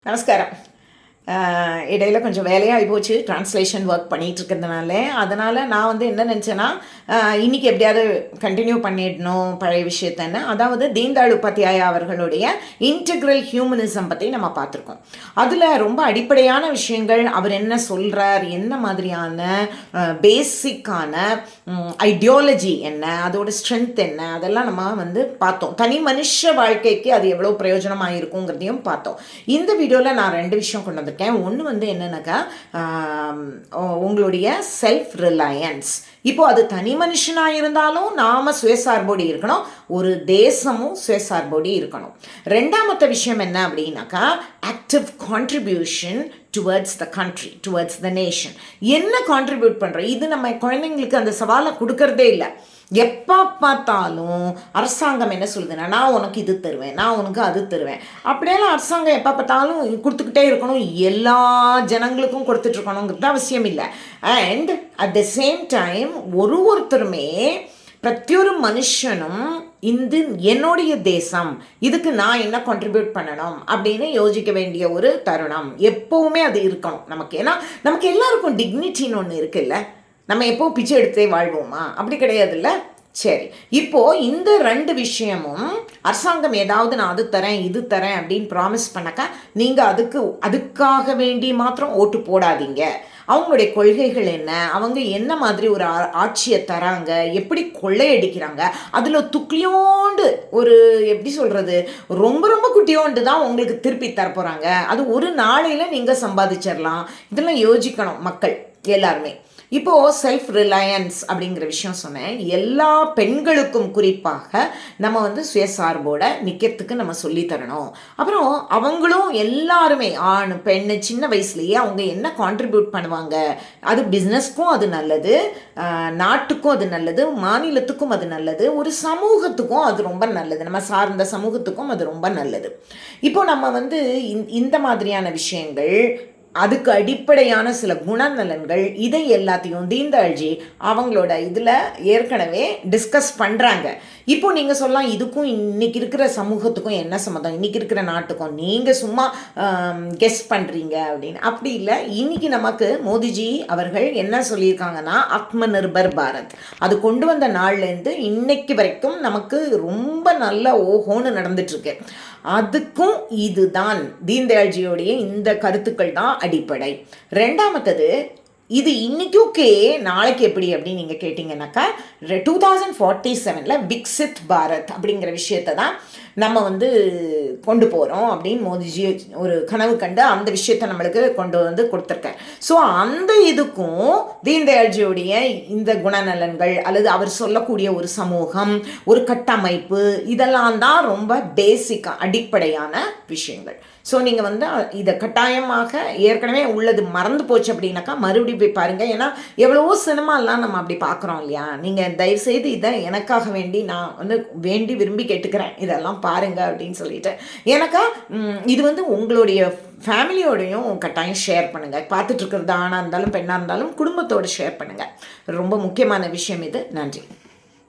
நமஸ்காரம். இடையில கொஞ்சம் வேலையாகி போச்சு, ட்ரான்ஸ்லேஷன் ஒர்க் பண்ணிகிட்ருக்கிறதுனால. அதனால் நான் என்ன நினச்சேன்னா, இன்றைக்கி எப்படியாவது கண்டினியூ பண்ணிடணும் பழைய விஷயத்தன்னு. அதாவது தீன்தயாள் உபாத்யாயா அவர்களுடைய இன்டெக்ரல் ஹியூமனிசம் பற்றி நம்ம பார்த்துருக்கோம். அதில் ரொம்ப அடிப்படையான விஷயங்கள், அவர் என்ன சொல்கிறார், என்ன மாதிரியான பேசிக்கான ஐடியாலஜி என்ன, அதோட ஸ்ட்ரென்த் என்ன, அதெல்லாம் நம்ம பார்த்தோம். தனி மனுஷ வாழ்க்கைக்கு அது எவ்வளோ பிரயோஜனமாக இருக்குங்கிறதையும் பார்த்தோம். இந்த வீடியோவில் நான் 2 விஷயம் கொண்டு வந்திருக்கேன். ஒன்று என்னன்னாக்கா, உங்களுடைய செல்ஃப் ரிலையன்ஸ். இப்போ அது தனி மனுஷனாக இருந்தாலும் நாம் சுயசார்போடு இருக்கணும், ஒரு தேசமும் சுயசார்போடு இருக்கணும். ரெண்டாமத்த விஷயம் என்ன அப்படின்னாக்கா, active contribution towards the country, towards the nation. என்ன கான்ட்ரிபியூட் பண்ணுறோம், இது நம்ம குழந்தைங்களுக்கு அந்த சவாலை கொடுக்கறதே இல்லை. எப்போ பார்த்தாலும் அரசாங்கம் என்ன சொல்லுதுன்னா, நான் உனக்கு இது தருவேன், நான் உனக்கு அது தருவேன். அப்படியெல்லாம் அரசாங்கம் எப்போ பார்த்தாலும் கொடுத்துக்கிட்டே இருக்கணும், எல்லா ஜனங்களுக்கும் கொடுத்துட்ருக்கணுங்கிறது அவசியம் இல்லை. And at the same time ஒருத்தருமே பிரத்தியொரு மனுஷனும் என்னுடைய தேசம், இதுக்கு நான் என்ன கான்ட்ரிபியூட் பண்ணணும் அப்படின்னு யோசிக்க வேண்டிய ஒரு தருணம் எப்போவுமே அது இருக்கணும் நமக்கு. ஏன்னா நமக்கு எல்லாருக்கும் டிக்னிட்டின்னு ஒன்று இருக்குல்ல. நம்ம எப்போ பிச்சை எடுத்தே வாழ்வோமா? அப்படி கிடையாதுல்ல. சரி, இப்போது இந்த 2 விஷயமும் அரசாங்கம் ஏதாவது நான் அது தரேன் இது தரேன் அப்படின்னு ப்ராமிஸ் பண்ணாக்கா, நீங்கள் அதுக்காக வேண்டி மாத்திரம் ஓட்டு போடாதீங்க. அவங்களுடைய கொள்கைகள் என்ன, அவங்க என்ன மாதிரி ஒரு ஆட்சியை தராங்க, எப்படி கொள்ளையடிக்கிறாங்க, அதில் துக்ளியோண்டு ஒரு எப்படி சொல்கிறது, ரொம்ப ரொம்ப குட்டியோண்டு தான் உங்களுக்கு திருப்பி தரப்போகிறாங்க. அது ஒரு நாளையில் நீங்கள் சம்பாதிச்சிடலாம். இதெல்லாம் யோசிக்கணும் மக்கள் எல்லாருமே. இப்போது செல்ஃப் ரிலையன்ஸ் அப்படிங்கிற விஷயம் சொன்னேன். எல்லா பெண்களுக்கும் குறிப்பாக நம்ம சுயசார்போட நிற்கிறதுக்கு நம்ம சொல்லித்தரணும். அப்புறம் அவங்களும் எல்லாருமே ஆண் பெண் சின்ன வயசுலேயே அவங்க என்ன கான்ட்ரிபியூட் பண்ணுவாங்க, அது பிஸ்னஸ்க்கும் அது நல்லது, நாட்டுக்கும் அது நல்லது, மாநிலத்துக்கும் அது நல்லது, ஒரு சமூகத்துக்கும் அது ரொம்ப நல்லது, நம்ம சார்ந்த சமூகத்துக்கும் அது ரொம்ப நல்லது. இப்போ நம்ம இந்த மாதிரியான விஷயங்கள், அதுக்கு அடிப்படையான சில குணநலன்கள், இதை எல்லாத்தையும் தீன்தயாள்ஜி அவங்களோட இதில் ஏற்கனவே டிஸ்கஸ் பண்ணுறாங்க. இப்போ நீங்கள் சொல்லலாம், இதுக்கும் இன்றைக்கி இருக்கிற சமூகத்துக்கும் என்ன சம்மந்தம், இன்றைக்கி இருக்கிற நாட்டுக்கும் நீங்கள் சும்மா கெஸ் பண்ணுறீங்க அப்படின்னு. அப்படி இல்லை. இன்றைக்கி நமக்கு மோடிஜி அவர்கள் என்ன சொல்லியிருக்காங்கன்னா, ஆத்ம நிர்பர் பாரத் அது கொண்டு வந்த நாள்லேருந்து இன்னைக்கு வரைக்கும் நமக்கு ரொம்ப நல்ல ஓஹோன்னு நடந்துட்டுருக்கு. அதுக்கும் இதுதான் தீன்தயாள்ஜியோடைய இந்த கருத்துக்கள் தான் அடிப்படை. ரெண்டாமத்தது, இது இன்னைக்கு ஓகே, நாளைக்கு எப்படி அப்படின்னு நீங்கள் கேட்டிங்கன்னாக்கா, 2047 விக்சித் பாரத் அப்படிங்கிற விஷயத்தை தான் நம்ம கொண்டு போகிறோம் அப்படின்னு மோடிஜி ஒரு கனவு கண்டு அந்த விஷயத்தை நம்மளுக்கு கொண்டு கொடுத்துருக்கார். ஸோ அந்த இதுக்கும் தீன்தயாள்ஜியோடைய இந்த குணநலன்கள் அல்லது அவர் சொல்லக்கூடிய ஒரு சமூகம், ஒரு கட்டமைப்பு, இதெல்லாம் தான் ரொம்ப பேசிக்காக அடிப்படையான விஷயங்கள். ஸோ நீங்கள் இதை கட்டாயமாக ஏற்கனவே உள்ளது மறந்து போச்சு அப்படின்னாக்கா மறுபடியும் போய் பாருங்கள். ஏன்னா எவ்வளவோ சினிமாலாம் நம்ம அப்படி பார்க்குறோம் இல்லையா. நீங்கள் தயவுசெய்து இதை எனக்காக வேண்டி நான் வேண்டி விரும்பி கேட்டுக்கிறேன், இதெல்லாம் பாருங்கள் அப்படின்னு சொல்லிட்டு. எனக்கா இது உங்களுடைய ஃபேமிலியோடையும் கட்டாயம் ஷேர் பண்ணுங்கள். பார்த்துட்ருக்கிறது ஆணாக இருந்தாலும் பெண்ணாக இருந்தாலும் குடும்பத்தோடு ஷேர் பண்ணுங்கள். ரொம்ப முக்கியமான விஷயம் இது. நன்றி.